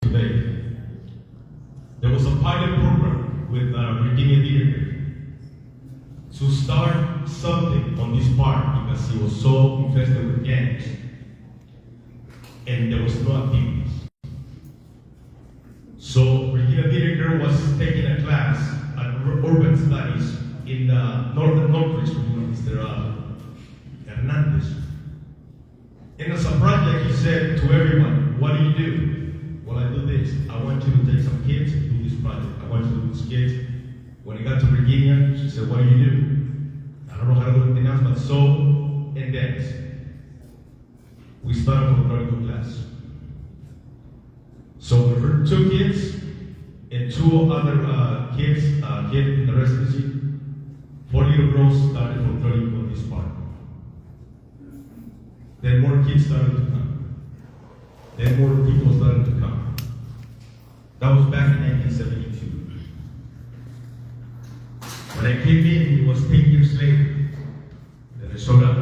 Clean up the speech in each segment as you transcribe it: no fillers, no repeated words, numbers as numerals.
today. There was a pilot program with Virginia Theater to start something on this park because it was so infested with gangs, and there was no activities. So Virginia Theater was taking a class at urban studies in Northridge with Mr. Fernando. And as a project, he said to everyone, "What do you do?" "Well, I do this. I want you to take some kids and do this project. I want you to do this kids." When he got to Virginia, she said, "What do you do?" "I don't know how to do anything else but sew and dance." We started from folkloric class. So we were 2 kids and 2 other kids here in the residency. 4 little girls started from folkloric on this park. Then more kids started to come. Then more people started to come. That was back in 1972. When I came in, it was 10 years later that I showed up.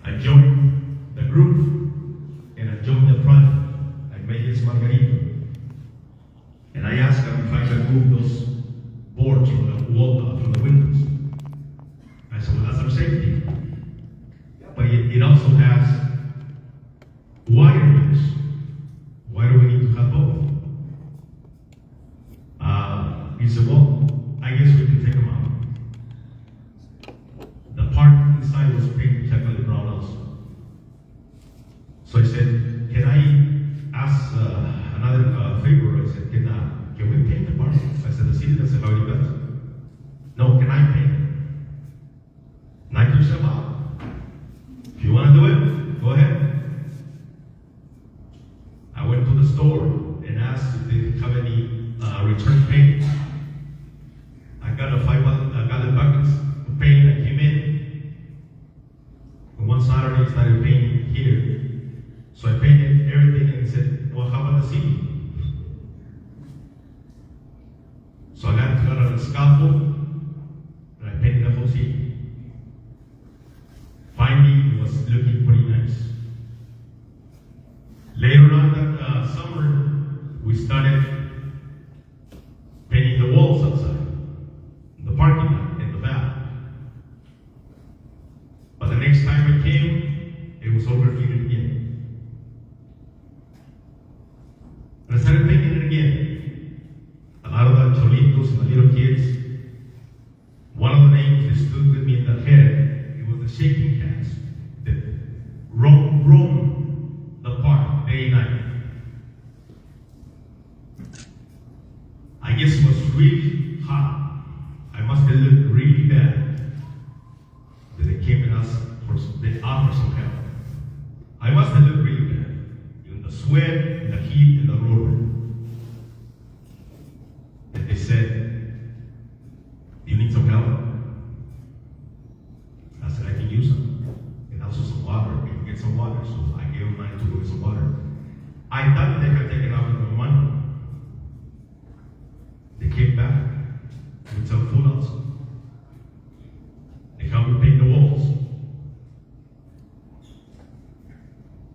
I joined the group and I joined the project. I met Jess Margarito. And I asked her if I could move those boards from the wall, from the windows. I said, "Well, that's our safety. But it also has wire units. Why do we need to have both?" He said, "Well, I guess we can take them out." The part inside was painted chocolate brown also. So I said, "Can I ask another favor?" I said, can we paint the part?" I said, "The city doesn't already got it." "No, can I paint it?" "Knock yourself out. If you want to do it, go ahead." I went to the store and asked if they have any return paint. I got a 5-gallon buckets of paint. I came in. And one Saturday I started painting here. So I painted everything and said, "Well, how about the city?" So I got a scaffold and I painted the whole city. Finally, it was looking pretty nice. Later on that summer, we started painting the walls outside, the parking lot, and the back. But the next time I came, it was all graffitied again. And I started painting it again. A lot of the cholitos and the little kids. One of the names that stood with me in the head, it was the shaking cats that roam the park day and night. I guess it was really hot. I must have looked really bad that they came and asked they offered some help. I must have looked really bad. In the sweat, in the heat, in the roar. And they said, "Do you need some help?" I said, "I can use some. And also some water. We can get some water." So I gave them money to go get some water. I thought they had taken out my money. They came back with some food also. They helped me paint the walls.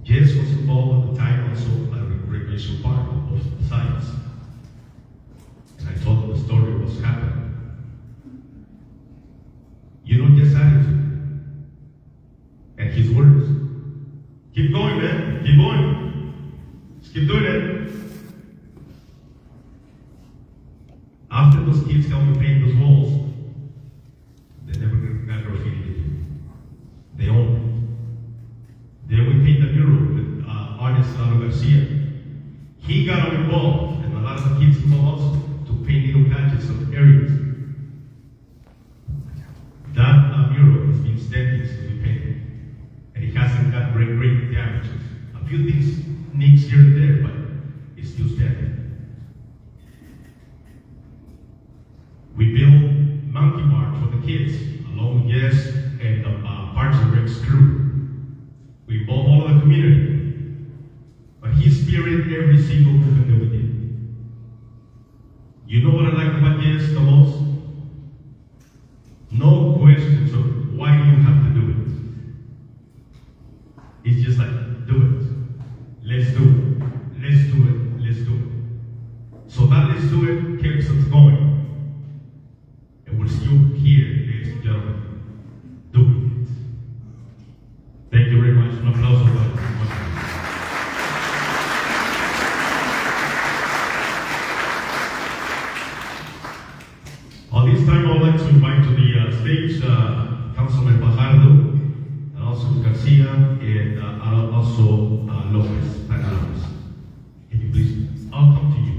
Jess was involved at the time also at a recreation park on both sides. And I told them the story of what's happening. You know Jess' attitude and his words. "Keep going, man. Keep going. Just keep doing it." After those kids helped me paint those walls, they never got graffiti again. They owned it. Then we painted a mural with artist Fernando Garcia. He got involved, and a lot of the kids involved also, to paint little patches of areas. That mural has been standing since we painted, and it hasn't got great damages. A few things nicks here and there, but it's still standing. We built monkey bars for the kids, along with Jess and the Parks and Rec's crew. We involved all of the community, but he spearheaded every single movement that we did. You know what I like about Jess the most? No questions of why do you have to do it. It's just like, do it. Let's do it. Hernandez do it keeps us going. And we're still here, ladies and gentlemen, doing it. Thank you very much. Un aplauso para ustedes. This time I would like to invite to the stage Councilman Fajardo, and also Garcia, and also Lopez, Palmas. Can you please, I'll come to you.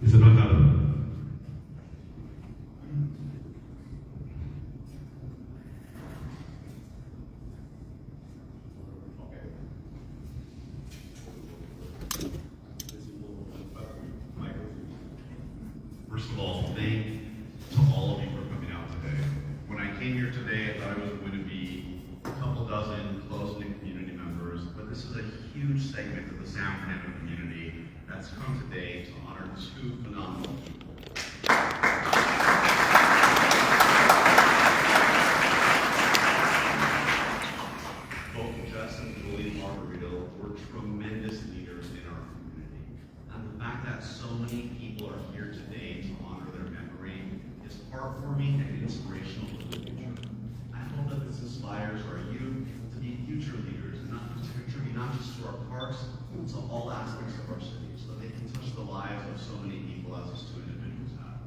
Mr. Fajardo. First of all, thank to all of you for coming out today. When I came here today, I thought it was going to be a couple dozen close-knit community members, but this is a huge segment of the San Fernando community that's come today to honor two phenomenal people. Both Jess and Julian Margarito were tremendous leaders in our community. And the fact that so many people are here today to honor their memory is heartwarming and inspirational for the future. I hope that this inspires our youth to be future leaders and not to contribute not just to our parks, but to all aspects of our city, so that they can touch the lives of so many people as these two individuals have.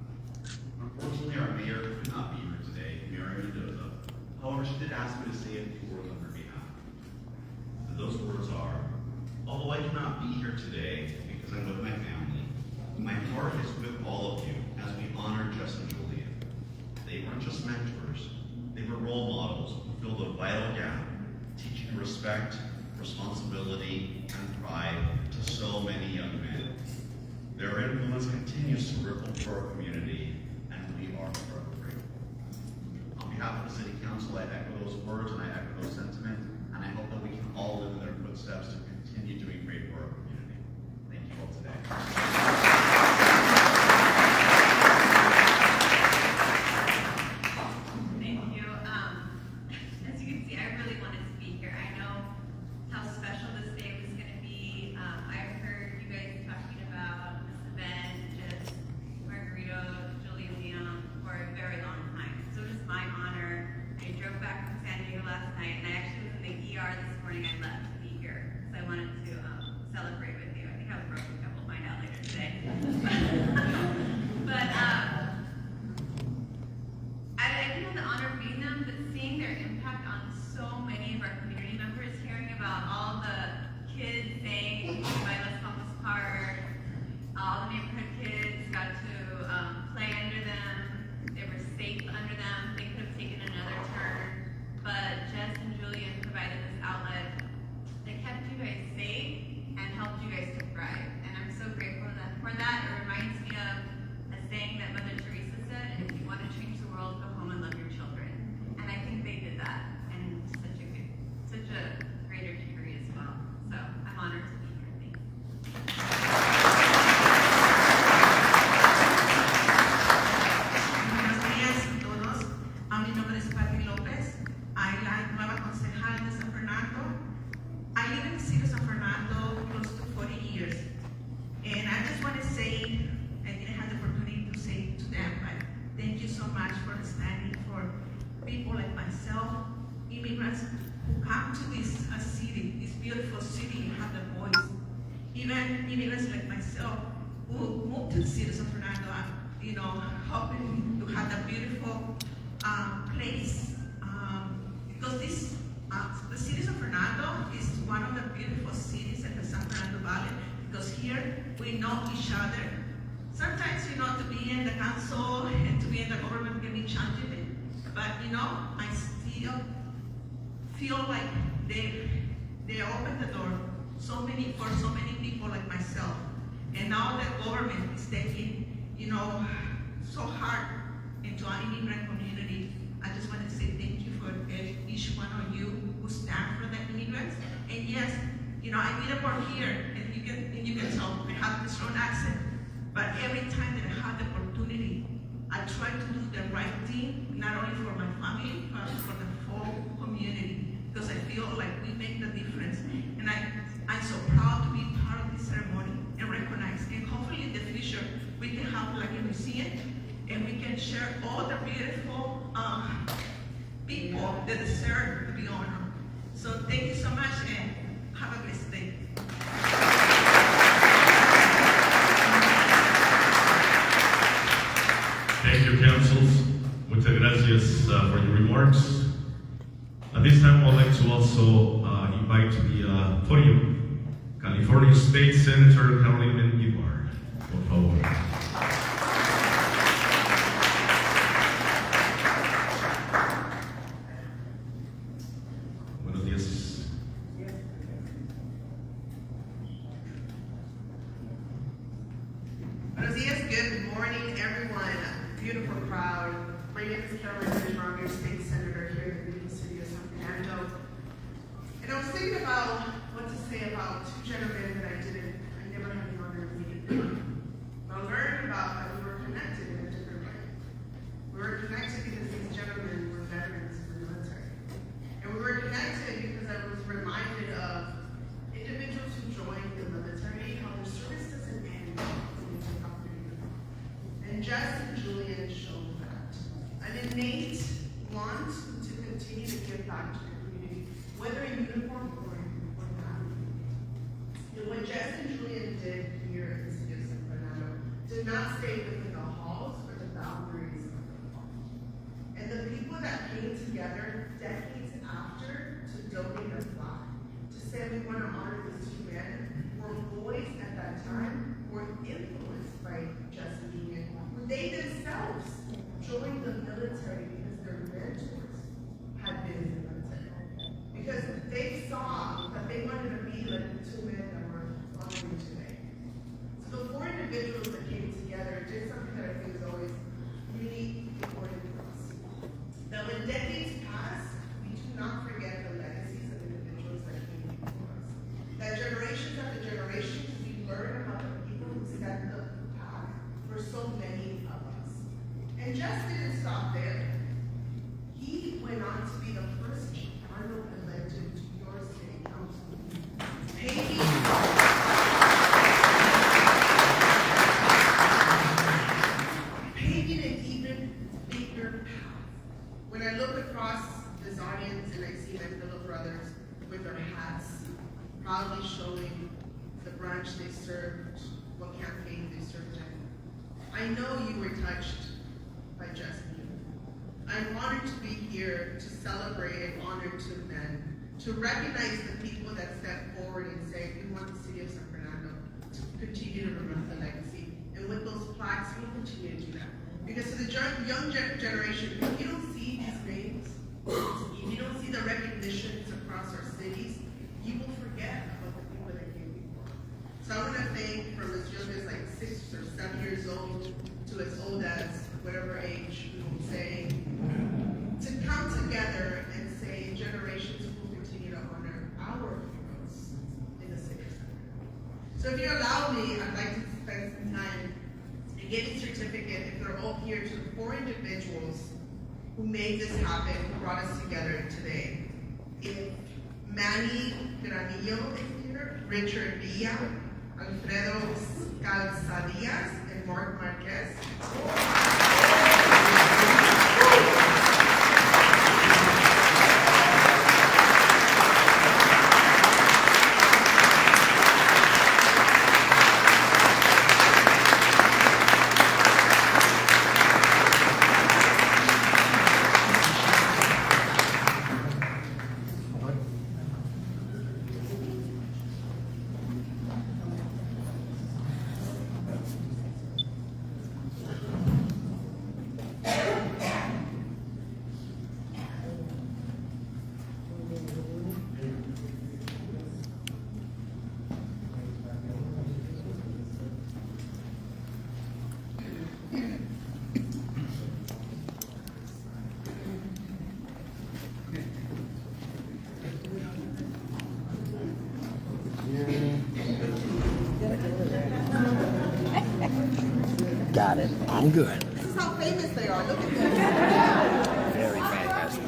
Unfortunately, our mayor could not be here today, Mayor Mendoza. However, she did ask me to say a few words on her behalf. And those words are, although I cannot be here today because I'm with my family, my heart is with all of you as we honor Jess and Julian. They weren't just mentors, they were role models who filled a vital gap, teaching respect, responsibility, and pride to so many young men. Their influence continues to ripple through our community, and we are forever grateful. On behalf of the City Council, I echo those words and I echo those sentiments, and I hope that we can all live in their footsteps to continue doing great for our community. Thank you all today. Thank you. As you can see, I really wanted to be here. I know how special this day was going to be. I've heard you guys talking about this event, just Margarito, Julian, Leon, for a very long time. So it is my honor. I drove back from San Diego last night, and I actually was in the ER this morning. I left to be here, so I wanted to celebrate with you. I think I was broken. We'll find out later today. But I didn't have the honor of meeting them, but seeing their impact on so many of our community members, hearing about all the kids saying by Las Palmas Park, all the neighborhood kids got to play under them. They were safe under them. They could have taken another turn, but Jess and Julian provided this outlet that kept you guys safe and helped you guys to thrive. And I'm so grateful for that. It reminds me of a saying that Mother Teresa said, if you want to change the world, go home and love your children. And I think they did that in such a greater degree as well. So I'm honored to be here. Thank you. Buenos días a todos. Mi nombre es Patti López. I like nueva concejal de San Fernando. I live in the city of San Fernando close to 40 years. And I just want to say, I didn't have the opportunity to say to them, but thank you so much for standing for people like myself, immigrants who come to this city, this beautiful city, and have the voice. Even immigrants like myself who moved to the city of San Fernando, hoping to have a beautiful place. Because the city of San Fernando is one of the beautiful cities in the San Fernando Valley, because here we know each other. Sometimes, to be in the council and to be in the government can be challenging, but I still feel like they open the door for so many people like myself. And now the government is taking, so hard into our immigrant community. I just want to say thank you for each one of you who stand for the immigrants. And yes, I did a work here, and you can tell I have this strong accent. But every time that I have the opportunity, I try to do the right thing, not feel like we make the difference. And I'm so proud to be part of this ceremony and recognize. And hopefully in the future, we can have like a museum and we can share all the beautiful people that deserve to be honored. So thank you so much and have a blessed day. Thank you, councils. Muchas gracias for your remarks. At this time, I'd like to also invite to the podium California State Senator Carolyn Ibar. Por favor. Buenos días. Buenos dias, good morning, everyone. Beautiful crowd. My name is Carolyn Ibar, State Senator here in the beautiful city of San Fernando. And I was thinking about what to say about two gentlemen that I never had the honor of meeting. But I learned about that we were connected in a different way. We were connected because these gentlemen were veterans of the military. And we were connected because I was reminded of individuals who joined the military, how their service doesn't end when they take off their uniform. And Jess and Julian showed that. An innate want to continue to give back to the community, whether in uniform or not. And what Jess and Julian did here in the city of San Fernando did not stay within the halls or the boundaries of the hall. And the people that came together decades after to donate a plaque, to say we want to honor these two men, were boys at that time, were influenced by Jess and Julian, who they themselves joined the military because their mentors had been in the military. Because they saw that they wanted to be like the two men that were honoring today. So the four individuals that came together did something that I think is always really important for us. That when decades pass, we do not forget the legacies of individuals that came before us. That generations after generations, we learn about the people who set the path for so many of us. And Jess didn't stop there. He went on to be the first Chicano elected to your city council. Paving an even bigger path. When I look across this audience and I see my fellow brothers with their hats, proudly showing the branch they served, what campaign they served in, I know you were touched by Jess and Julian. I'm honored to be here to celebrate and honor two men, to recognize the people that step forward and say, we want the city of San Fernando to continue to remember the legacy. And with those plaques, we'll continue to do that. Because to the young generation, if you don't see these names, if you don't see the recognitions across our cities, you will forget about the people that came before. So I want to thank from as young as like 6 or 7 years old to as old as whatever age we will say, to come together and say generations will continue to honor our heroes in the city of San Fernando. So if you allow me, I'd like to spend some time and give a certificate, if they're all here, to the 4 individuals who made this happen, who brought us together today. If Manny Granillo is here, Richard Villa, Alfredo Calzadillas, and Mark Marquez. Got it. I'm good. This is how famous they are. Look at them. Very fantastic.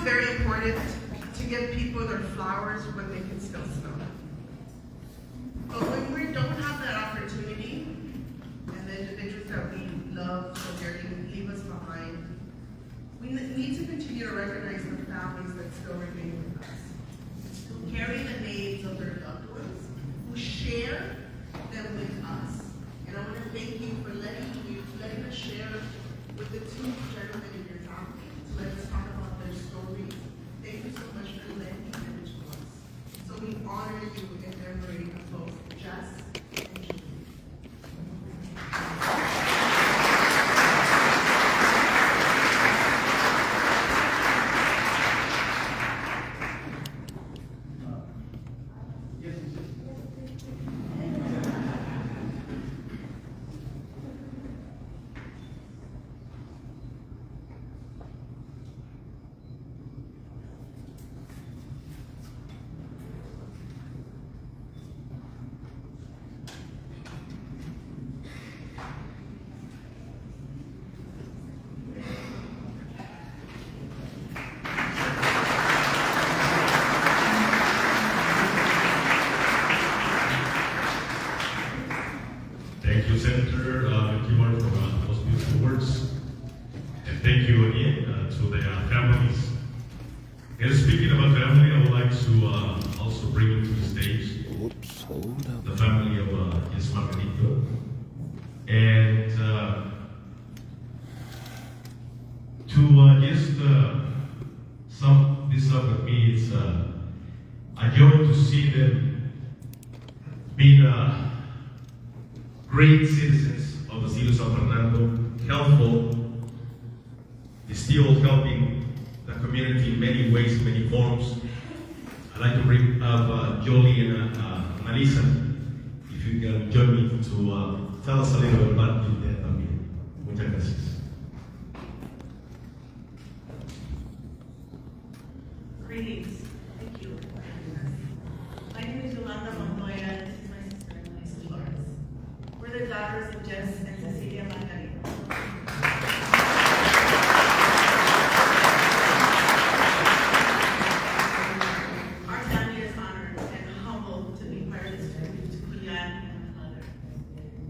very important to give people their flowers when they can still smell them. But when we don't have that opportunity, and the individuals that we love so dearly leave us behind, we need to continue to recognize the families that still remain with us, who carry the names of their loved ones, who share them with us. And I want to thank you for letting us share with the two gentlemen in your family to let us talk about their stories. Thank you so much for lending them to us. So we honor you in memory of both Jess and Julian. Thank you, Senator Kiwar, for those beautiful words. And thank you again to their families. And speaking about family, I would like to also bring to the stage Oops, hold up. the family of Jess Margarito. And to just sum this up with me, it's a joy to see them being great citizens of the city of San Fernando, helpful, still helping the community in many ways, in many forms. I'd like to bring up Julian and Melissa, if you can join me to tell us a little bit about them también. Muchas gracias. Greetings. Thank you for having us. My name is Yolanda Montoya, and this is my sister, Melissa Flores. We're the daughters of Jess and Cecilia Margarito. Our family is honored and humbled to be part of this tribute to Julian and my mother.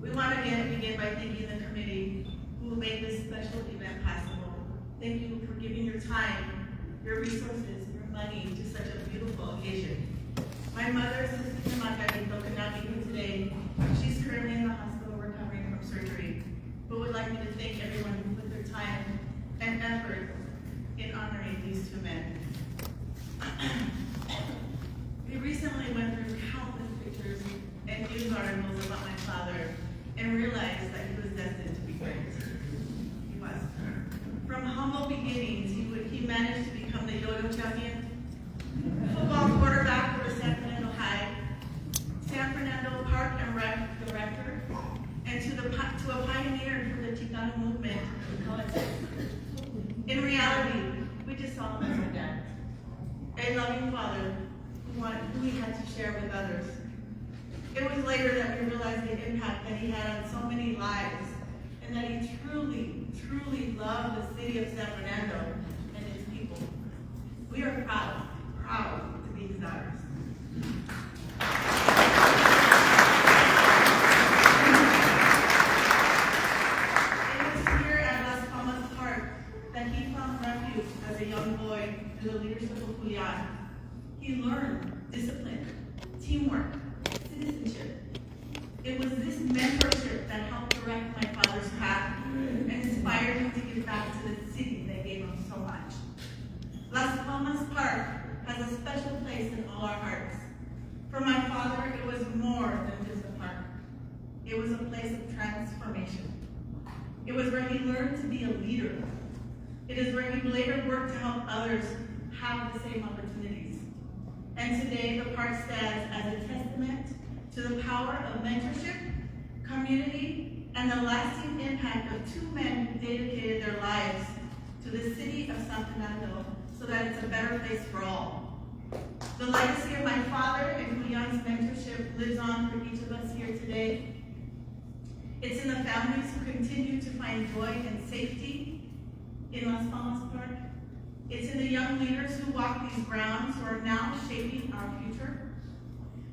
We want to begin by thanking the committee who made this special event possible. Thank you for giving your time, your resources, your money to such a beautiful occasion. My mother, Cecilia Margarito, could not be here today. She's currently in the hospital recovering from surgery, but would like me to thank everyone who put their time and effort in honoring these two men. We recently went through countless pictures and news articles about my father and realized that he was destined to be great. He was. From humble beginnings, he managed to become the yo-yo champion, football quarterback for San Fernando High, San Fernando Park and Rec director, and to a pioneer for the Chicano movement. In reality, we just saw him as a dad, a loving father who he had to share with others. It was later that we realized the impact that he had on so many lives, and that he truly, truly loved the city of San Fernando and its people. We are proud to be his daughters. It was here at Las Palmas Park that he found refuge as a young boy through the leadership of Julian. He learned discipline, teamwork, citizenship. It was this mentorship that helped direct my father's path and inspired him to give back to the city that gave him so much. Las Palmas Park has a special place in all our hearts. For my father, it was more than just a park. It was a place of transformation. It was where he learned to be a leader. It is where he later worked to help others have the same opportunities. And today, the park stands as a testament to the power of mentorship, community, and the lasting impact of two men who dedicated their lives to the city of San Fernando so that it's a better place for all. The legacy of my father and Julian's mentorship lives on for each of us here today. It's in the families who continue to find joy and safety in Las Palmas Park. It's in the young leaders who walk these grounds who are now shaping our future.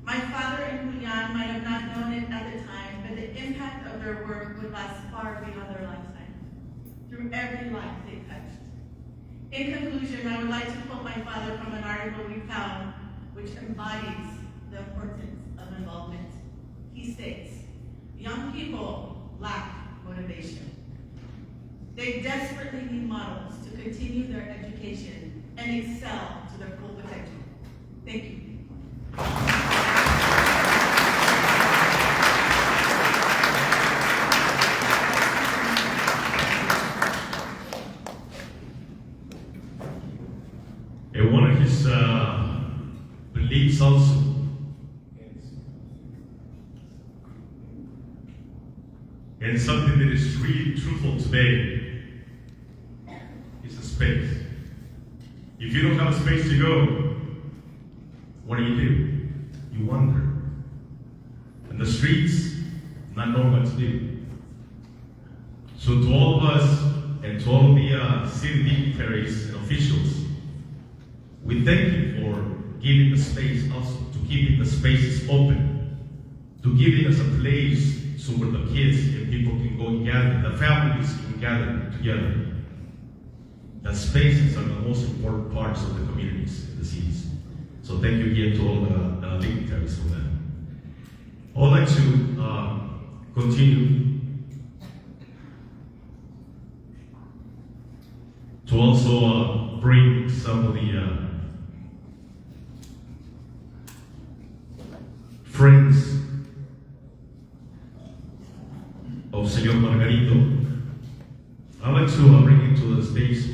My father and Julian might have not known it at the time, but the impact of their work would last far beyond their lifetime, through every life they touched. In conclusion, I would like to quote my father from an article we found, which embodies the importance of involvement. He states, "Young people lack motivation. They desperately need models to continue their education and excel to their full potential." Thank you. And one of his beliefs also and something that is really truthful today is a space. If you don't have a space to go, what do? You wander. And the streets, not knowing what to do. So to all of us and to all the city dignitaries and officials, we thank you for giving the space also, to keeping the spaces open, to giving us a place so where the kids and people can go and gather, the families can gather together. The spaces are the most important parts of the communities in the cities. So thank you again to all the dignitaries for that. I would like to continue to also bring some of the friends of Señor Margarito. I'd like to bring into the stage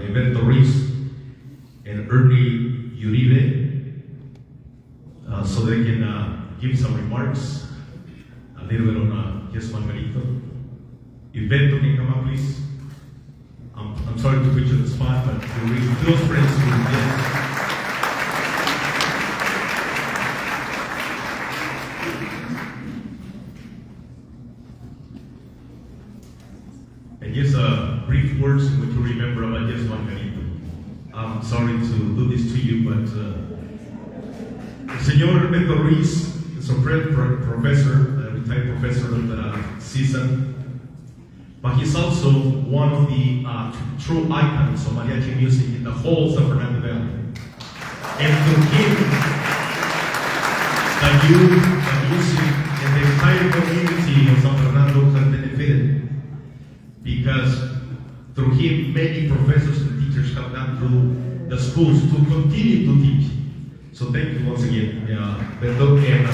Alberto Ruiz and Ernie Uribe, so they can give some remarks, a little bit on Jess Margarito. Alberto, can you come up, please? I'm sorry to put you on the spot, but you're really close friends with Jess. And just brief words in which you remember about Jess Margarito. I'm sorry to do this to you, but el señor Alberto Ruiz is a professor, a retired professor of the season, but he's also one of the true icons of mariachi music in the whole San Fernando Valley. And through him, the youth, the music, and the entire community of San Fernando has benefited, because through him, many professors and teachers have gone through the schools to continue to teach. So thank you once again, Beto, and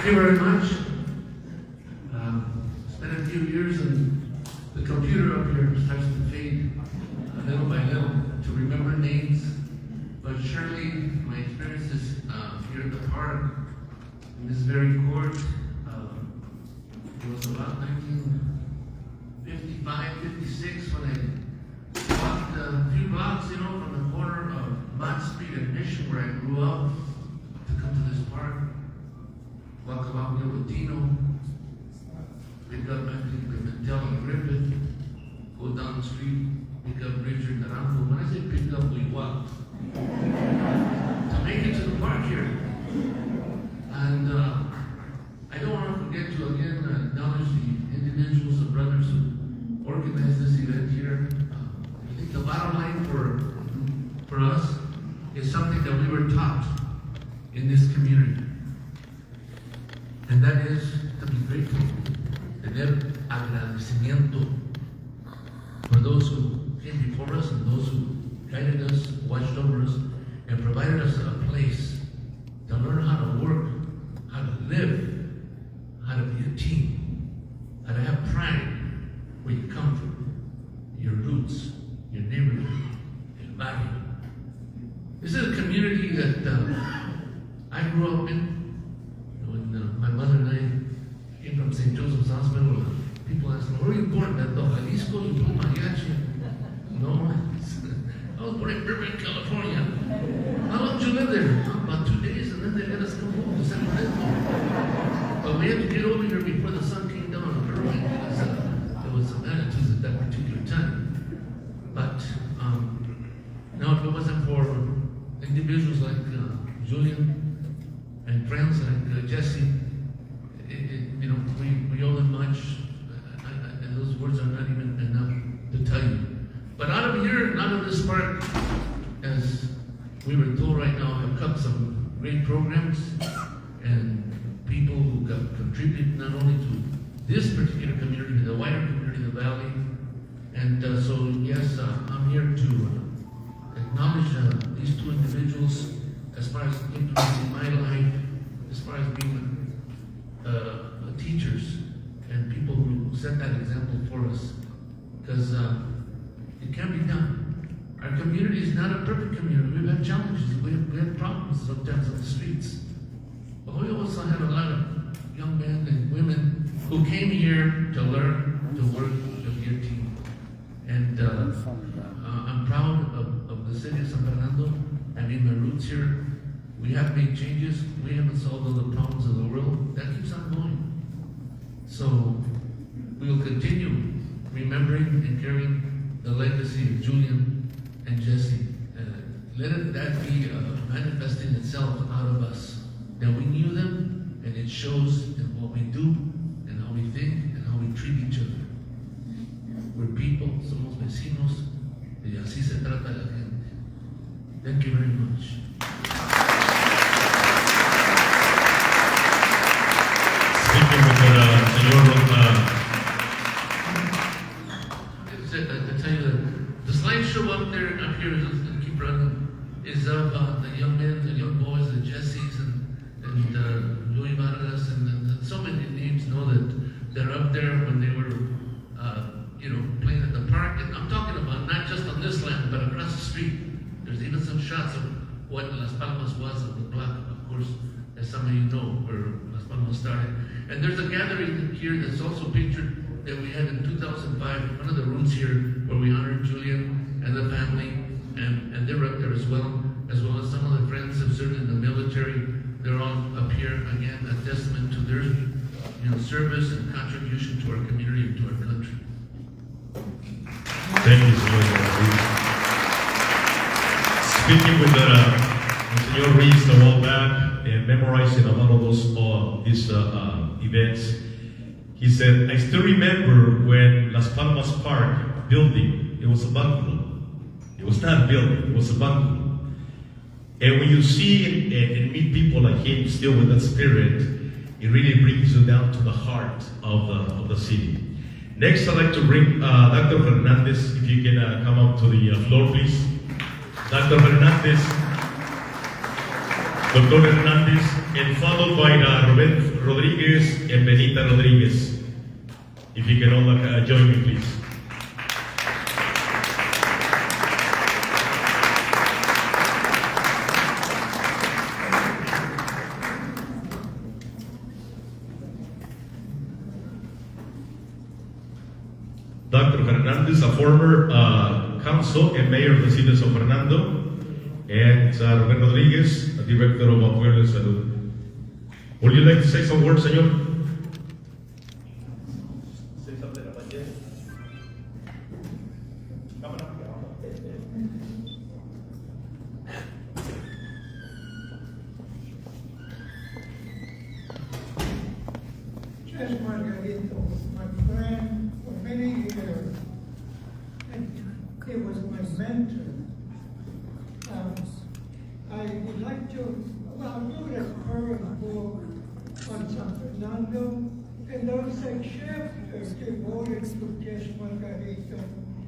Thank you very much. Spent a few years and the computer up here starts to fade little by little to remember names. But surely my experiences here at the park, in this very court, it was about 1955, 56 when I walked a few blocks, from the corner of Mott Street and Mission, where I grew up, to come to this park. Walk along here with Dino, pick up Anthony Pimentel and Griffith, go down the street, pick up Richard Naranjo. When I say pick up, we walked to make it to the park here. And I don't want to forget to again acknowledge the individuals and brothers who organized this event here. I think the bottom line for us is something that we were taught in this community. And that is to be grateful, tener agradecimiento for those who came before us and those who guided us, watched over us, and provided us a place to learn how to work, how to live, how to be a team, how to have pride where you come from, your roots, your neighborhood, your barrio. This is a community that I grew up in. My mother and I came from St. Joseph's Hospital. People asked me, where were you born? Beto, Jalisco, you play mariachi? No, I was born in Burbank, California. How long did you live there? About 2 days, and then they let us come home to San Francisco. But we had to get over here before the sun came down on the that particular time. But no, if it wasn't for individuals like Julian and friends like Jesse, you know, we owe them much, and those words are not even enough to tell you. But out of here, out of this park, as we were told right now, have come some great programs and people who have contributed not only to this particular community, but the wider community of the valley. And so, yes, I'm here to acknowledge these two individuals as far as influencing my life, as far as being teachers and people who set that example for us. Because it can be done. Our community is not a perfect community. We've had challenges. We have problems sometimes on the streets. But we also have a lot of young men and women who came here to learn to work with your team. And I'm proud of the city of San Fernando. I mean, my roots here. We have made changes. We haven't solved all the problems of the world. That keeps on going. So we will continue remembering and carrying the legacy of Julian and Jesse. Let that be manifesting itself out of us. That we knew them, and it shows in what we do, and how we think, and how we treat each other. We're people, somos vecinos, y así se trata la gente. Thank you very much. Speaking with señor I tell you that the slideshow up there, up here, is keep running, is of the young men, the young boys, the Jessies, and Louis Vargas, and so many names know that they're up there when they were, playing at the park. And I'm talking about not just on this land, but across the street. There's even some shots of what Las Palmas was of the Plaque, of course, as some of you know, where Las Palmas started. And there's a gathering here that's also pictured that we had in 2005, one of the rooms here where we honored Julian and the family, and they're up there as well as some of the friends who served in the military. They're all up here, again, a testament to their service and contribution to our community and to our country. Thank you, Señor Ruiz. Speaking with Señor Ruiz a while back and memorizing a lot of these events, he said, I still remember when Las Palmas Park building, it was a bungalow. It was not a building, it was a bungalow. And when you see and meet people like him still with that spirit, it really brings you down to the heart of the city. Next, I'd like to bring Dr. Fernandez, if you can come up to the floor, please. Dr. Fernandez, and followed by Robert Rodriguez and Benita Rodriguez. If you can all join me, please. Dr. Fernandez, a former council and mayor of the city of San Fernando, and Robert Rodriguez, a director of Puebla Salud. Would you like to say some words, señor? Say something about this. Come on. Jess Margarito was my friend for many years, and he was my mentor. I would like to, I wrote a current book on San Fernando, and there was a chapter devoted to Jess Margarito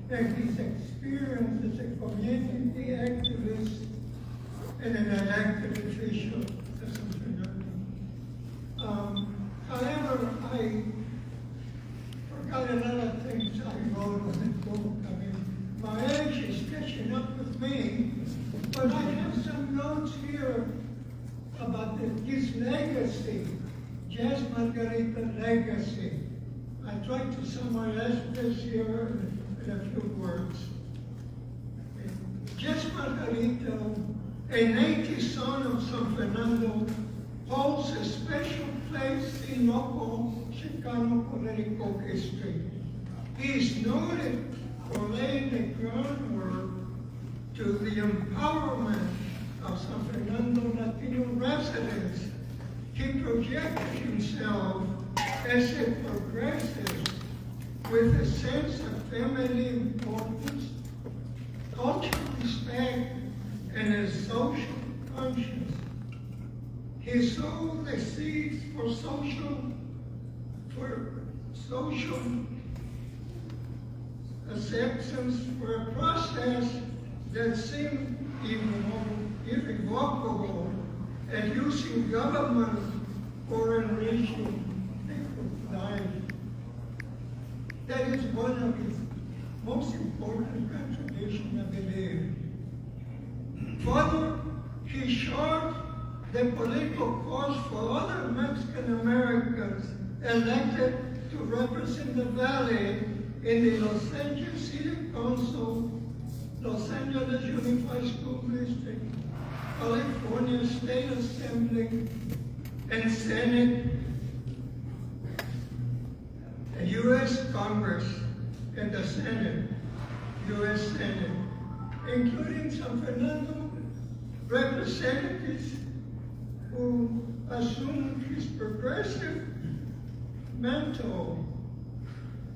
and his experience as a community activist and an elected official of San Fernando. However, I forgot a lot of things I wrote on the book. I mean, my age is catching up with me, but I have some notes here about his legacy, Jess Margarito legacy. I tried to summarize this here in a few words. Jess Margarito, a native son of San Fernando, holds a special place in local Chicano political history. He's noted for laying the groundwork to the empowerment of San Fernando Latino residents. He projected himself as a progressive with a sense of family importance, cultural respect, and a social conscience. He sowed the seeds for social acceptance for a process that seemed irrevocable, and using government for enriching people's lives. That is one of his most important contributions, I believe. Further, he showed the political cause for other Mexican Americans elected to represent the Valley in the Los Angeles City Council, Los Angeles Unified School District, California State Assembly, and Senate, the U.S. Congress, and the Senate, U.S. Senate, including San Fernando representatives who assumed his progressive mantle.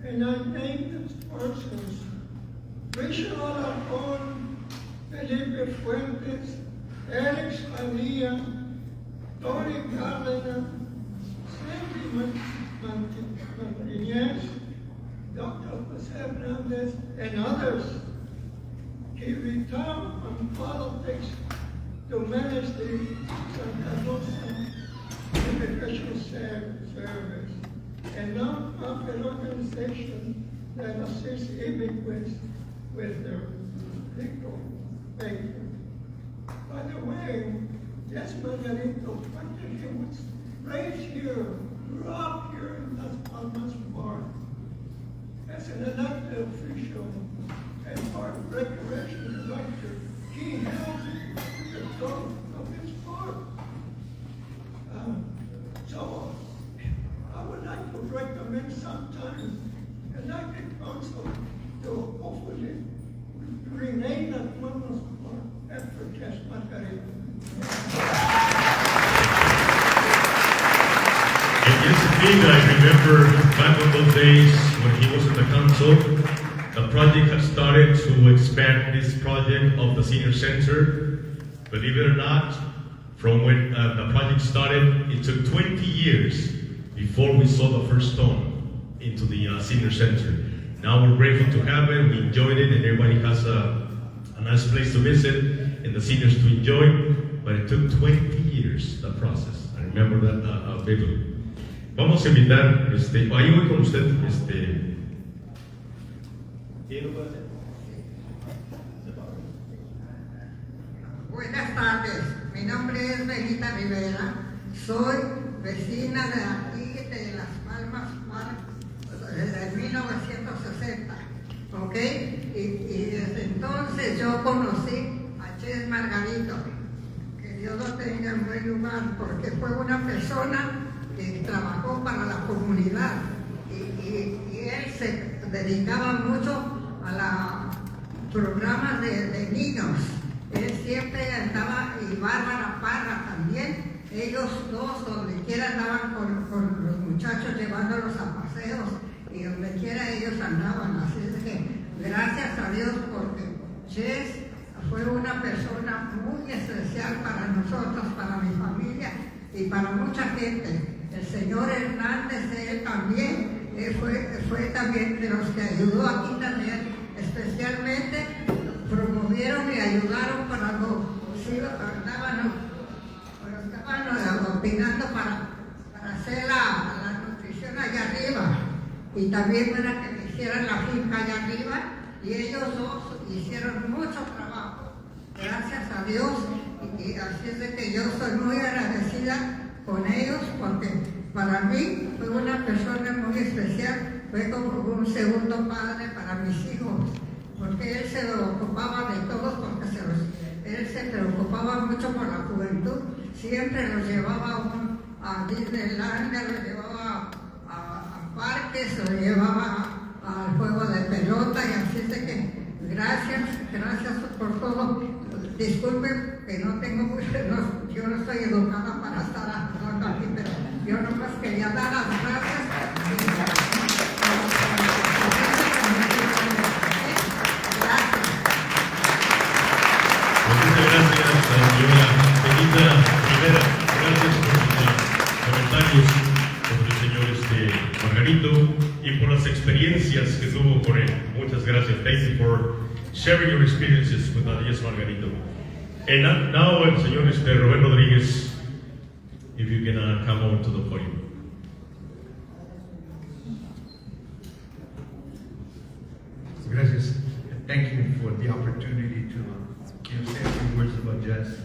And I named these persons: Richard Alarcón, Felipe Fuentes, Alex Padilla, Tony Cárdenas, Sandy Martinez, Dr. Jose Hernandez, and others. He retired from politics to manage the Santa Rosa Immigration Service, a non-profit organization that assists immigrants with their legal papers. By the way, Jess Margarito, he was raised here, grew up here in Las Palmas Park. As an elected official and park recreation director, he held the control of his park. So I would like to recommend sometimes elected council to hopefully rename that Palmas Park after Jess Margarito. And yes, indeed, I remember back in those days when he was in the council, the project had started to expand this project of the senior center. Believe it or not, from when the project started, it took 20 years before we saw the first stone into the senior center. Now we're grateful to have it, we enjoyed it, and everybody has a nice place to visit and the seniors to enjoy, but it took 20 years, the process. I remember that vividly. Vamos a invitar, ahí voy con usted, Buenas tardes, mi nombre es Benita Rivera, soy vecina de aquí, de Las Palmas Park, desde 1960, ¿ok? Y desde entonces yo conocí a Jess Margarito, que Dios lo tenga en buen lugar, porque fue una persona que trabajó para la comunidad y él se dedicaba mucho a los programas de niños. Él siempre andaba, y Bárbara Parra también, ellos dos donde quiera andaban con los muchachos llevándolos a paseos y donde quiera ellos andaban. Así es que gracias a Dios, porque Jess fue una persona muy especial para nosotros, para mi familia y para mucha gente. El señor Hernández, él también, fue también de los que ayudó aquí también, especialmente promovieron y ayudaron para estaban opinando para hacer la nutrición allá arriba, y también para que me hicieran la finca allá arriba, y ellos dos hicieron mucho trabajo, gracias a Dios, y así es de que yo soy muy agradecida con ellos, porque para mí fue una persona muy especial, fue como un segundo padre para mis hijos, porque él se ocupaba de todos, porque él se preocupaba mucho por la juventud, siempre los llevaba a Disneylandia, los llevaba a parques, los llevaba al juego pelota y así es de que gracias por todo. Disculpen que no tengo mucho, yo no estoy educada para estar hablando aquí, pero yo nomás quería dar las gracias. Muchas gracias, señora Benita Rivera. Gracias por sus comentarios sobre el señor Margarito y por las experiencias que tuvo con él. Muchas gracias. Thank you for sharing your experiences with Yes Margarito. And now el señor Rubén Rodríguez, if you can come over to the podium. Gracias. Thank you for the opportunity to say a few words about Jess.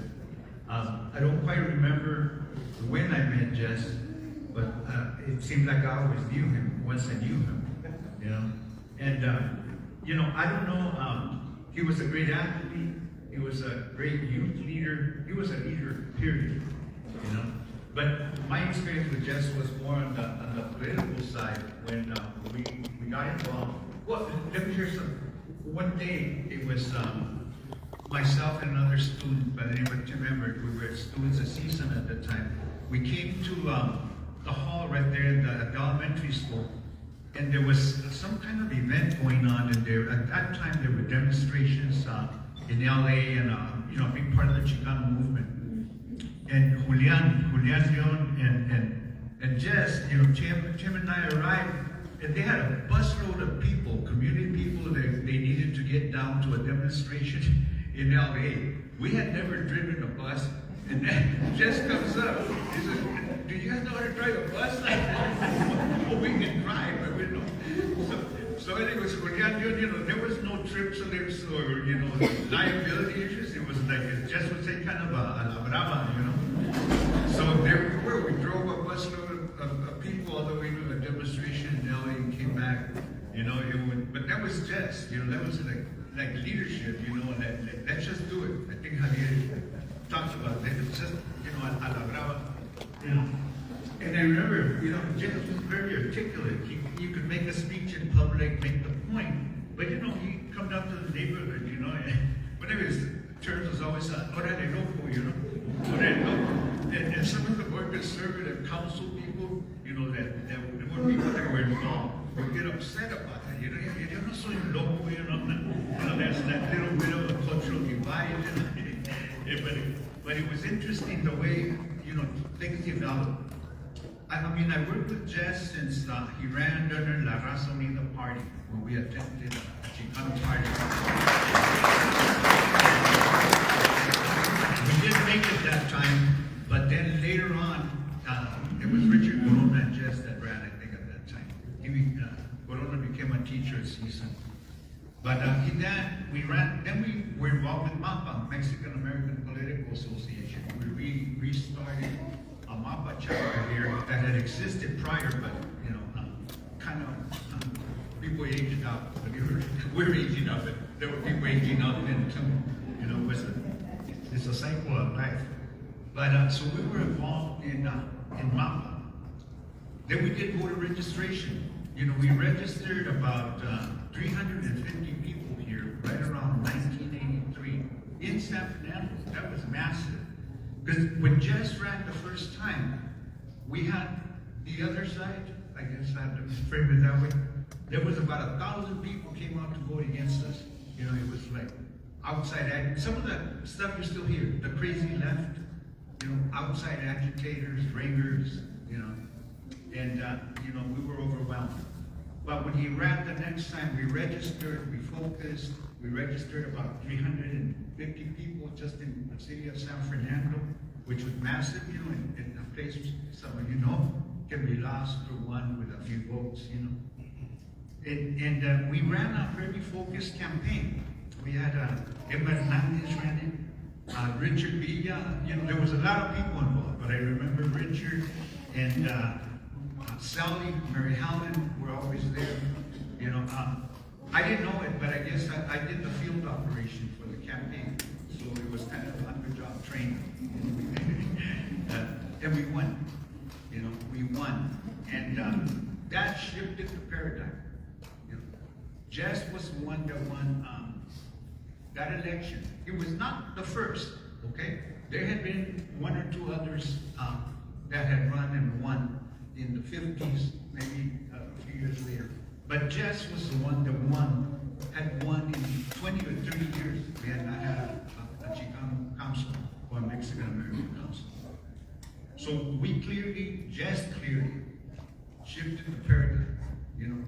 I don't quite remember when I met Jess, but it seemed like I always knew him once I knew him, you know. And I don't know. He was a great athlete. He was a great youth leader. He was a leader, period, you know. But my experience with Jess was more on the political side when we got involved. Well, let me share some. One day, it was myself and another student by the name of Tim Emmert. We were students of season at the time. We came to the hall right there in the elementary school, and there was some kind of event going on. And there, at that time, there were demonstrations in LA and a big part of the Chicano movement. And Julian Leon and Jess, Tim and I arrived. And they had a busload of people, community people, that they needed to get down to a demonstration in LA. We had never driven a bus, and then Jess comes up. He says, "Do you guys know how to drive a bus?" Well, we can drive, but we don't. So anyways, there was no trips or liability issues. It was like Jess would say, kind of a la brava, So there we were. We drove a busload of people all the way to a demonstration in LA and came back. But that was Jess. That was like leadership. Let's just do it. I think Javier talks about that. It's just a la brava. And I remember, Jess was very articulate. You could make a speech in public, make the point, but he'd come down to the neighborhood, whatever his terms was always orale loco, orale loco. And some of the more conservative council people, that were people that were involved, would get upset about that. Yo no soy loco, that's that little bit of a cultural divide. But it was interesting the way, things developed. I worked with Jess since he ran under La Raza Unida Party when we attended a Chicano party. We didn't make it that time, but then later on, it was Richard Corona and Jess that ran, I think, at that time. Corona became a teacher at Season. But we were involved with MAPA, Mexican American Political Association. We restarted a MAPA chapter here that had existed prior, but people aged out. We're aging out, but there were people aging out, and it's a cycle of life. But so we were involved in MAPA. Then we did voter registration. We registered about 350 people here right around 1983 in San Fernando. That was massive. Because when Jess ran the first time, we had the other side, I guess I have to frame it that way. There was about 1,000 people came out to vote against us. It was like outside, some of that stuff you still hear, the crazy left, outside agitators, ringers, and we were overwhelmed. But when he ran the next time, we registered, we focused, we registered about 350 people just in the city of San Fernando, which was massive, in a place some of can be lost or won with a few votes, And we ran a very focused campaign. We had Emma Hernandez ran it, Richard Villa, there was a lot of people involved, but I remember Richard and Sally, Mary Helen were always there. I didn't know it, but I guess I did the field operation for the campaign, so it was kind of on-the-job training. And we won. We won, and that shifted the paradigm. Jess was the one that won that election. It was not the first, okay? There had been one or two others that had run and won in the 50s, maybe a few years later. But Jess was the one that had won in 20 or 30 years. We had not had a Chicano council or a Mexican American council. So Jess clearly shifted the paradigm. You know,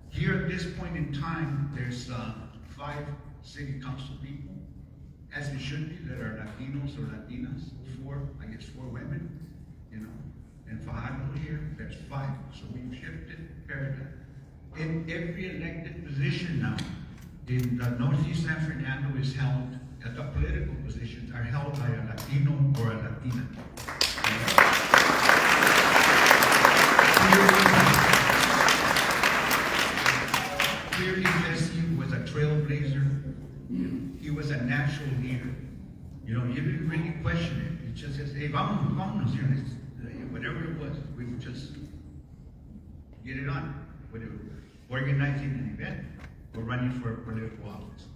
here at this point in time, there's 5 city council people, as it should be, that are Latinos or Latinas. 4 women, you know. And Fajardo here, there's 5. So we've shifted paradigm. In every elected position now in the Northeast San Fernando is held, the political positions are held by a Latino or a Latina. Clearly, Jesse was a trailblazer. He was a natural leader. You know, you didn't really question it. It just says, hey, vámonos, you know, whatever it was, we would just get it on. Whatever, organizing an event or running for a political office.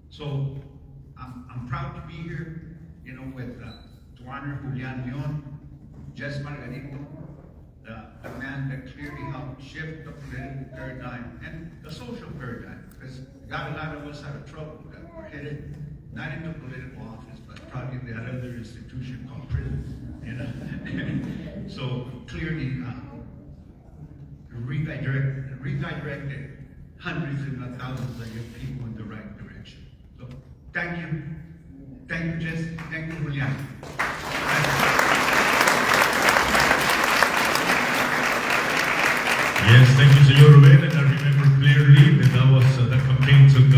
So I'm proud to be here, you know, with to honor Julian Leon, Jess Margarito, the man that clearly helped shift the political paradigm and the social paradigm, because got a lot of us out of trouble that were headed not into political office, but probably that other institution called prison, you know. So clearly redirected hundreds if not thousands of young people in the right direction. So thank you. Thank you, Jess. Thank you, Julian. Yes, thank you, Senor Ruben. And I remember clearly that that campaign took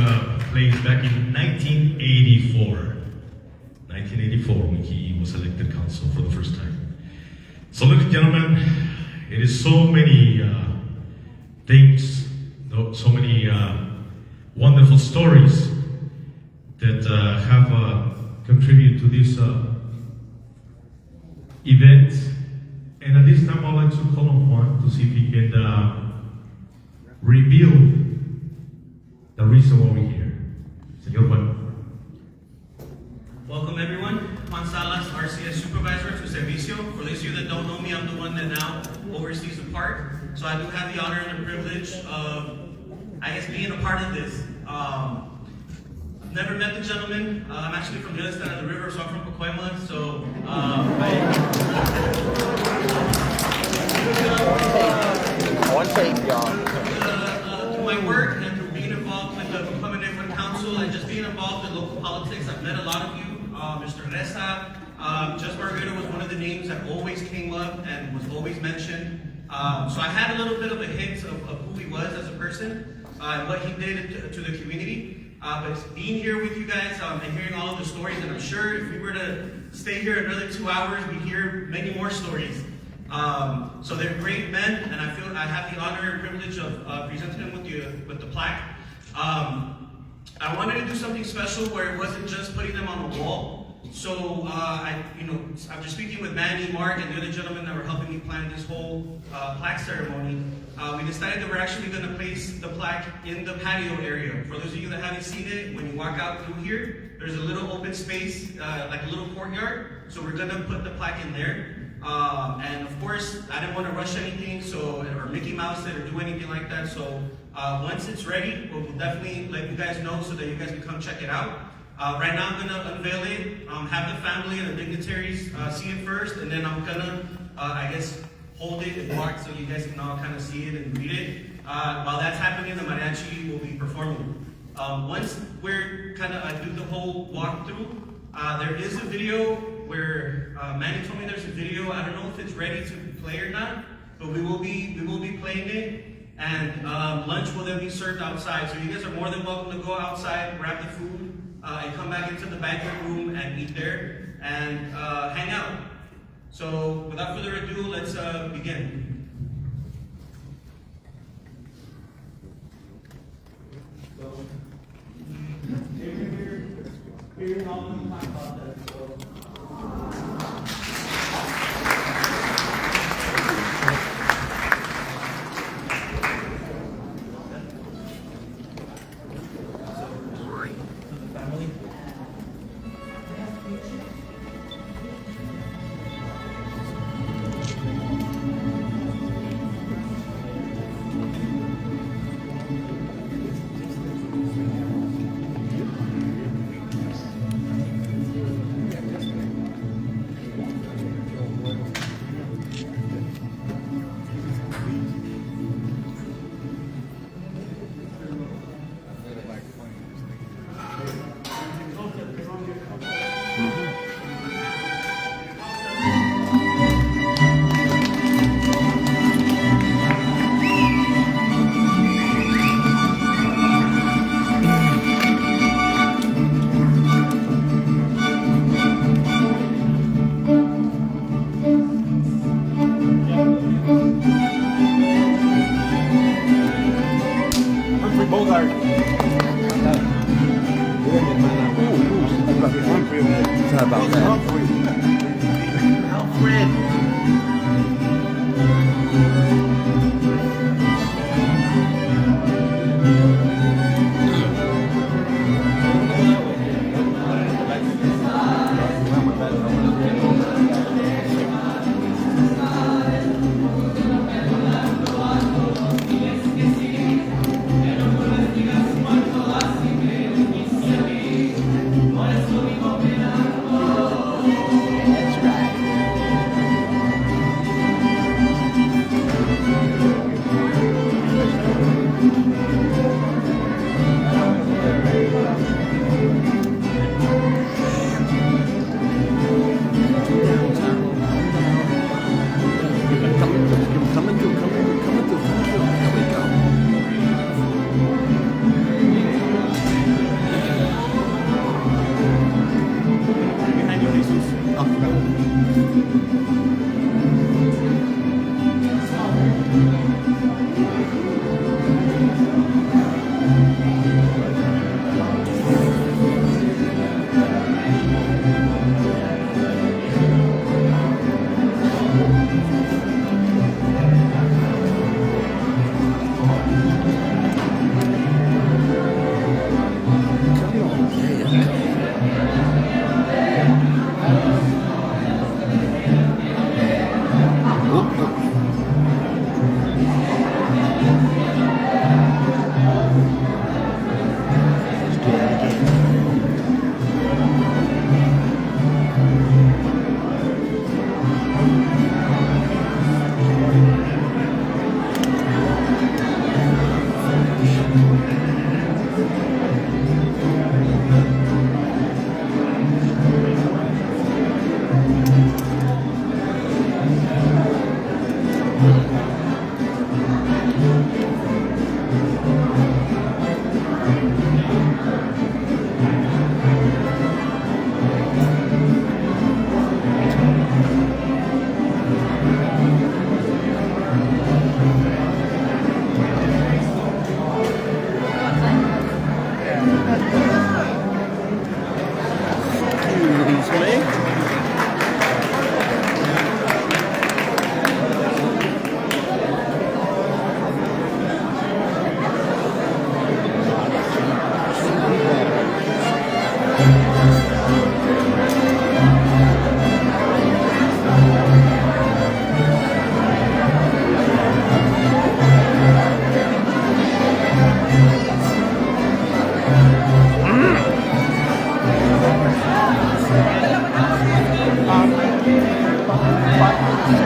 place back in 1984. 1984, when he was elected council for the first time. So, ladies and gentlemen, it is so many things, so many wonderful stories that have contributed to this event. And at this time, I'd like to call on Juan to see if he can reveal the reason why we're here. Señor Juan. Welcome everyone. Juan Salas, RCS Supervisor to Servicio. For those of you that don't know me, I'm the one that now oversees the park. So I do have the honor and the privilege of, I guess, being a part of this. I've never met the gentleman. I'm actually from the other side of the river, so I'm from Palmas. So One take, y'all. Through my work and through being involved with the Palmas Council and just being involved in local politics, I've met a lot of you. Mr. Reza, Jess Margarito was one of the names that always came up and was always mentioned. So I had a little bit of a hint of who he was as a person and what he did to the community. But being here with you guys and hearing all of the stories, and I'm sure if we were to stay here another 2 hours, we'd hear many more stories. So they're great men, and I feel I have the honor and privilege of presenting them with the plaque. I wanted to do something special where it wasn't just putting them on the wall. So after speaking with Manny, Mark, and the other gentlemen that were helping me plan this whole plaque ceremony, we decided that we're actually going to place the plaque in the patio area. For those of you that haven't seen it, when you walk out through here, there's a little open space, like a little courtyard. So we're going to put the plaque in there. And of course, I didn't want to rush anything, or Mickey Mouse it, or do anything like that. So once it's ready, we'll definitely let you guys know so that you guys can come check it out. Right now, I'm going to unveil it, have the family and the dignitaries see it first, and then I'm going to, I guess, hold it and walk so you guys can all kind of see it and read it. While that's happening, the mariachi will be performing. Once we're I do the whole walkthrough, there is a video where Manny told me there's a video. I don't know if it's ready to play or not, but we will be playing it. And lunch will then be served outside. So you guys are more than welcome to go outside, grab the food, and come back into the banquet room and eat there and hang out. So without further ado, let's begin. Here's all the talk about that.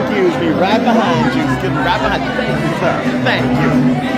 Excuse me, right behind you. Excuse me, right behind you. Thank you, sir. Thank you.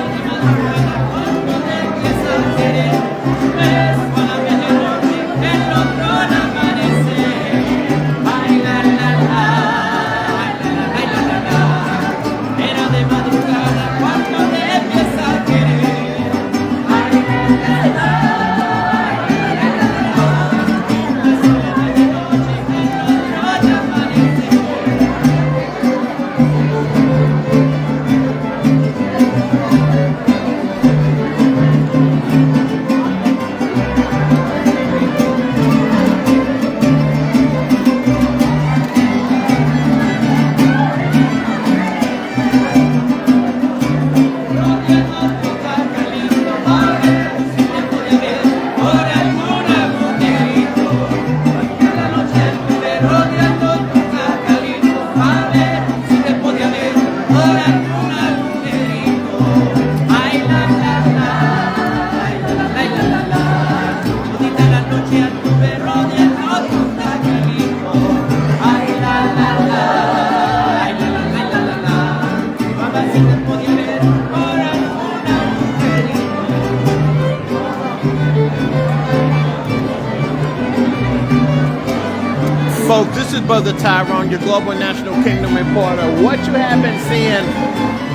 Folks, this is Brother Tyrone, your Global National Kingdom reporter. What you have been seeing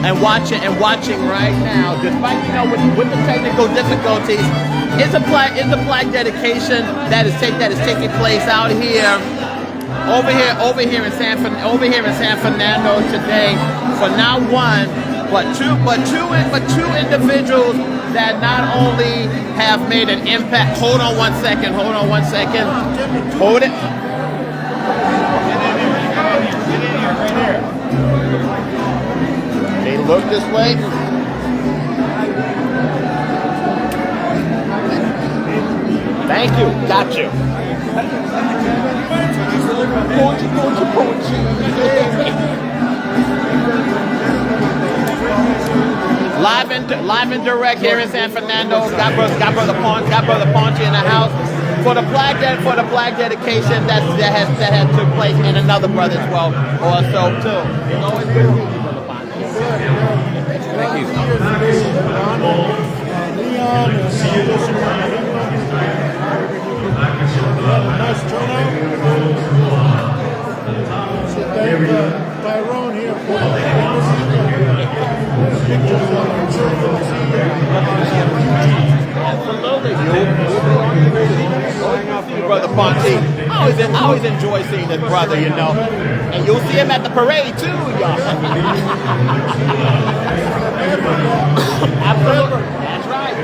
and watching right now, despite with the technical difficulties, is a plaque dedication that is taking place out here, over here in San Fernando today, for not one but two individuals that not only have made an impact. Hold on one second. Hold it. Okay, look this way. Thank you. Got you. Live and direct here in San Fernando. Got brother Ponchi in the house for the plaque dedication that has took place, and another brother as well also too. It's always good to meet you, brother Ponchi. Thank you. Nice turnout. Tyrone here for Absolutely. Brother Ponchi. I always enjoy seeing this brother, and you'll see him at the parade too, y'all. Absolutely. That's right.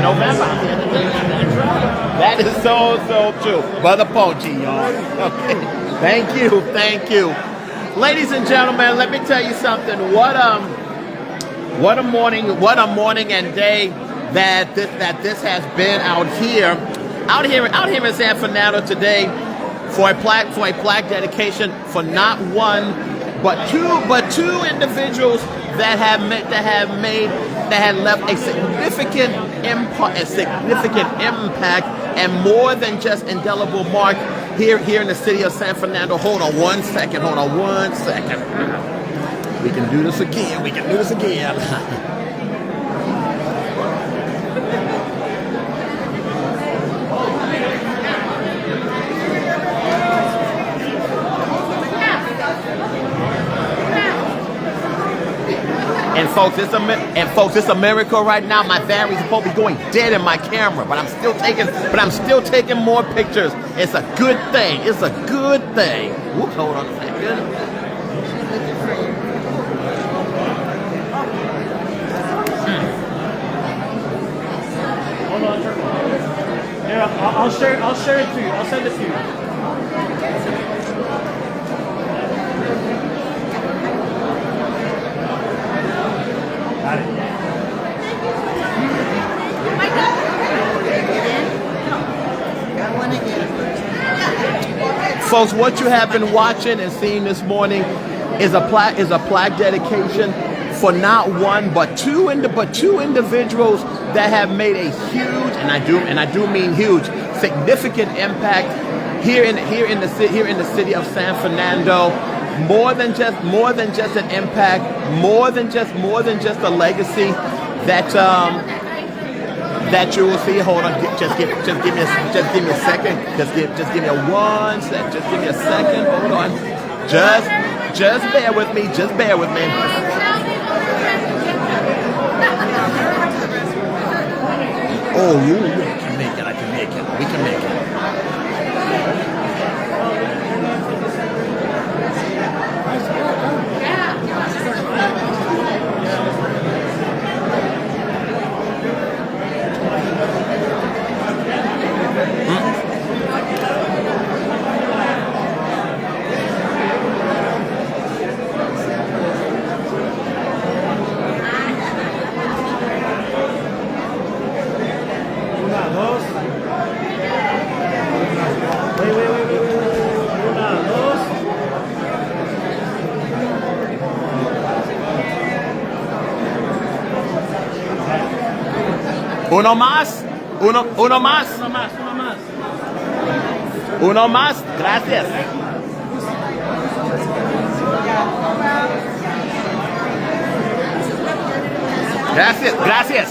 November. That's right. That is so true. Brother Ponchi, y'all. Okay. Thank you. Ladies and gentlemen, let me tell you something. What a morning and day that this has been out here in San Fernando today for a plaque dedication for not one but two individuals that have left a significant impact and more than just indelible mark here in the city of San Fernando. Hold on one second. We can do this again. And folks, it's a miracle right now. My battery's supposed to be going dead in my camera, but I'm still taking more pictures. It's a good thing. It's a good thing. Whoop, hold on a second. Hold on. Here, I'll share it to you. I'll send it to you. Got it. Folks, what you have been watching and seeing this morning is a plaque dedication for not one but two individuals that have made a huge, and I do mean huge, significant impact here in the city of San Fernando. More than just an impact, more than just a legacy that you will see. Hold on, just give me a second. Just give me a 1 sec. Just give me a second. Hold on. Just bear with me. Just bear with me. Oh, I can make it. I can make it. We can make it. Uno más. Uno más. Gracias. Gracias.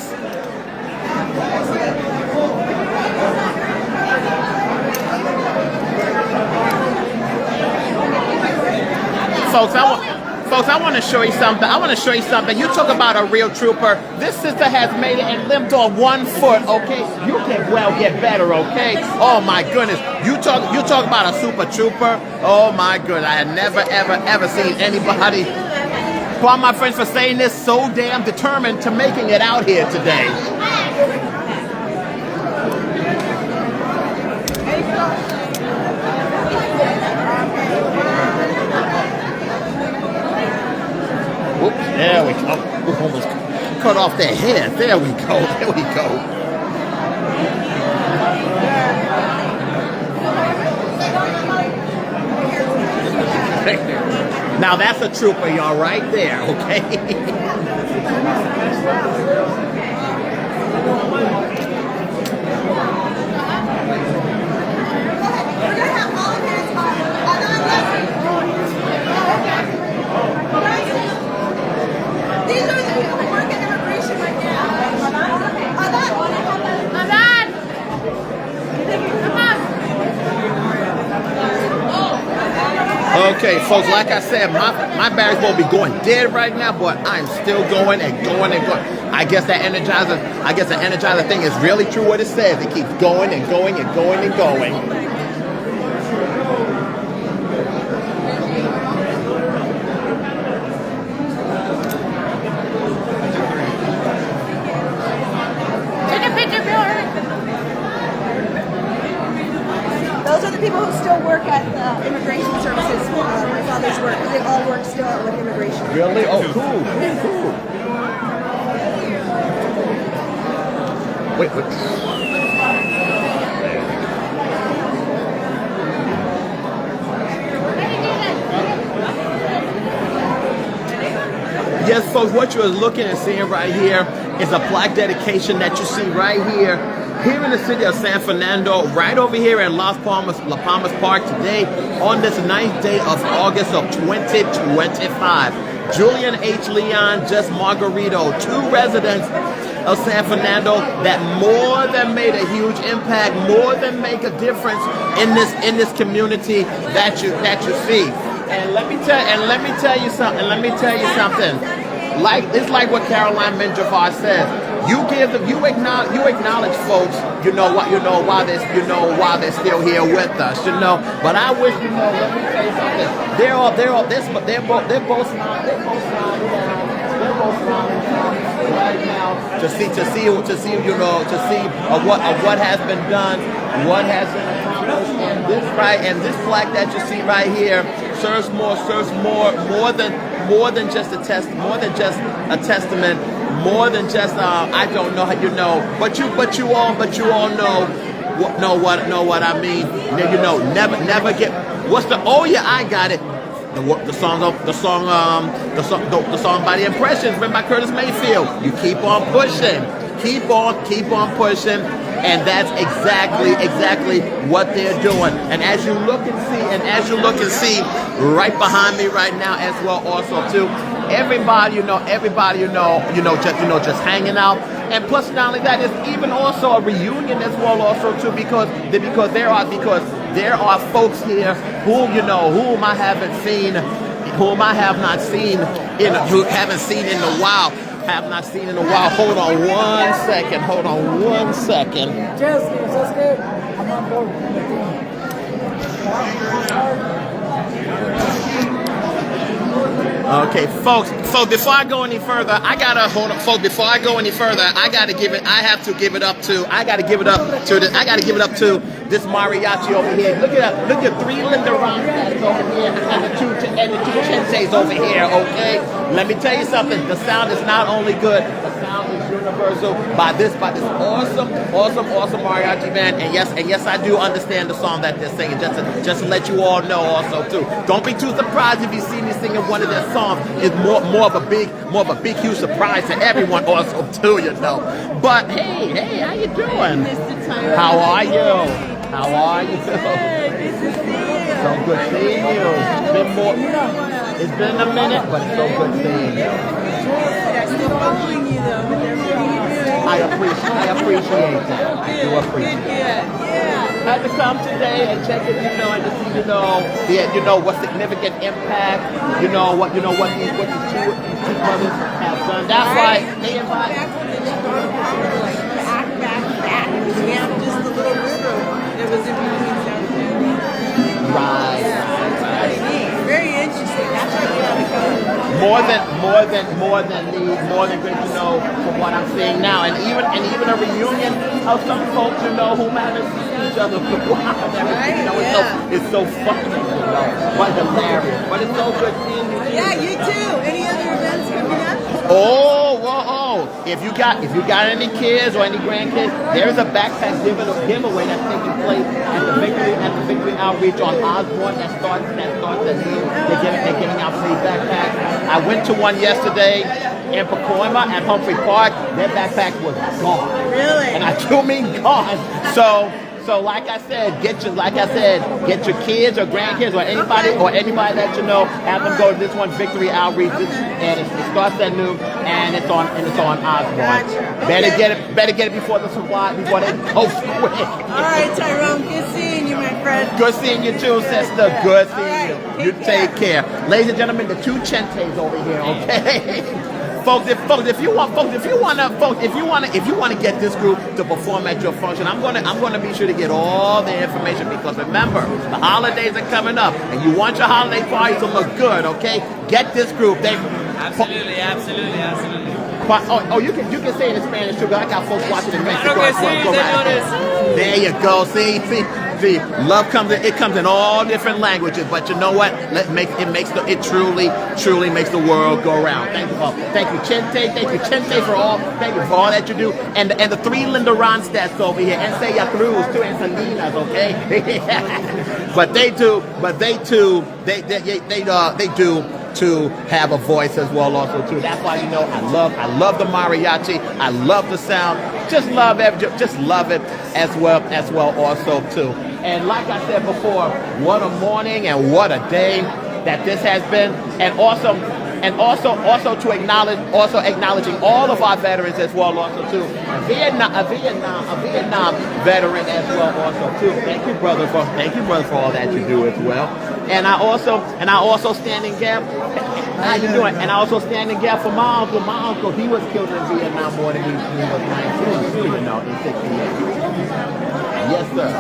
Folks, I want to show you something. You talk about a real trooper. This sister has made it and limped on 1 foot, okay? You can well get better, okay? Oh my goodness. You talk about a super trooper. Oh my goodness. I had never, ever seen anybody, pardon my friends for saying this, so damn determined to making it out here today. There we go. We almost cut off their head. There we go. Now that's a trooper, y'all, right there, okay? These are the people who work in immigration right now. Okay, folks, like I said, my battery's won't be going dead right now, but I'm still going and going and going. I guess the energizer thing is really true what it says. It keeps going and going and going and going. Those are the people who still work at immigration services. My father's work. They all work still with immigration. Really? Oh, cool. Wait. Yes, folks, what you're looking and seeing right here is a plaque dedication that you see right here in the city of San Fernando, right over here in La Palmas Park today on this 9th day of August of 2025. Julian H. Leon, Jess Margarito, 2 residents of San Fernando that more than made a huge impact, more than make a difference in this community that you see. And let me tell you something. it's like what Caroline Menjivar says. You acknowledge folks. You know why they're still here with us. But I wish let me tell you something. They're both smiling right now to see what has been done, what has been accomplished, and this plaque that you see right here serves more than just a testament, more than just I don't know how but you all know what I mean. Never get what's the I got it. The song by The Impressions, written by Curtis Mayfield. You keep on pushing, keep on pushing, and that's exactly what they're doing. And as you look and see, right behind me right now as well, also too, everybody just hanging out. And plus, not only that, it's even also a reunion as well, also too, because there are folks here whom I haven't seen, whom I have not seen in a while. Hold on one second. Jess, ¿estás qué? I'm on board. Okay, folks, before I go any further, I have to give it up to this mariachi over here. Look at 3 Linda Ronstadts over here and the two Chentes over here, okay? Let me tell you something, the sound is not only good, the sound is universal by this awesome mariachi band, and yes, I do understand the song that they're singing, just to let you all know also too. Don't be too surprised if you see me singing one of their songs. It's more of a big huge surprise to everyone also too, But hey, how you doing? How are you? Good to see you. So good seeing you. It's been a minute, but it's so good seeing you. They're still following you though, but they're reading you. I appreciate that. I do appreciate it. Yeah. I had to come today and check it, and to see, what significant impact, what these two brothers have done. That's why they invite. Back. We have just a little river that was in between down there. Right. Yeah, that's very neat. Very interesting. That's why we have to go. More than great to know from what I'm seeing now, and even a reunion of some folks whom haven't seen each other for a while. It's so funny, but hilarious. But it's so good seeing you. Yeah, you too. Any other events coming up? Oh! If you got any kids or any grandkids, there's a backpack giveaway that's taking place at the Victory Outreach on Osborne. That starts at noon. They're giving out free backpacks. I went to one yesterday in Pacoima at Humphrey Park. Their backpack was gone. Really? And I do mean gone. So like I said, get your kids or grandkids or anybody that have them go to this one Victory Outreach, and it starts at noon, and it's on Osborne. Gotcha. Better get it before they go quick. All right, Tyrone. Good seeing you, my friend. Good seeing you too, sister. Good seeing you. You take care, ladies and gentlemen. The 2 Chentes over here, okay. Folks, if you want to get this group to perform at your function, I'm gonna be sure to get all the information, because remember, the holidays are coming up, and you want your holiday party to look good, okay? Get this group. Absolutely. Oh, you can say it in Spanish too. I got folks watching in Mexico. There you go. See, love comes in all different languages, but you know what? It truly makes the world go round. Thank you, Chente. Thank you, Chente, for all that you do, and the 3 Linda Ronstadts over here, and Encia Cruz too, and Salinas, okay? but they do to have a voice as well also too. That's why I love the mariachi. I love the sound. Just love it as well also too. And like I said before, what a morning and what a day that this has been, and also acknowledging all of our veterans as well also too. A Vietnam veteran as well also too. Thank you, brother, for all that you do as well. And I also stand in gap. How you doing? And I also stand in gap for my uncle. My uncle, he was killed in Vietnam more than he was 19 too, you know, in 68. Yes, sir.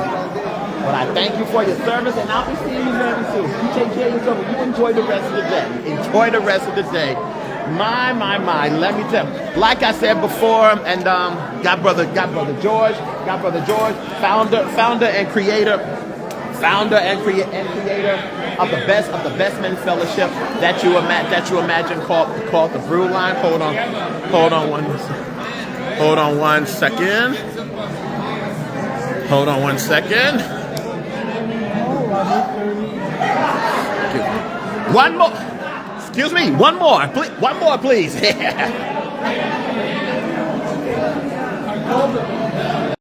But I thank you for your service, and I'll be seeing you very soon. You take care of yourself. You enjoy the rest of the day. Enjoy the rest of the day. My. Let me tell you. Like I said before, and got brother George, founder and creator of the best men fellowship that you imagine called the Brew Line. Hold on one second. One more. Excuse me. One more, please.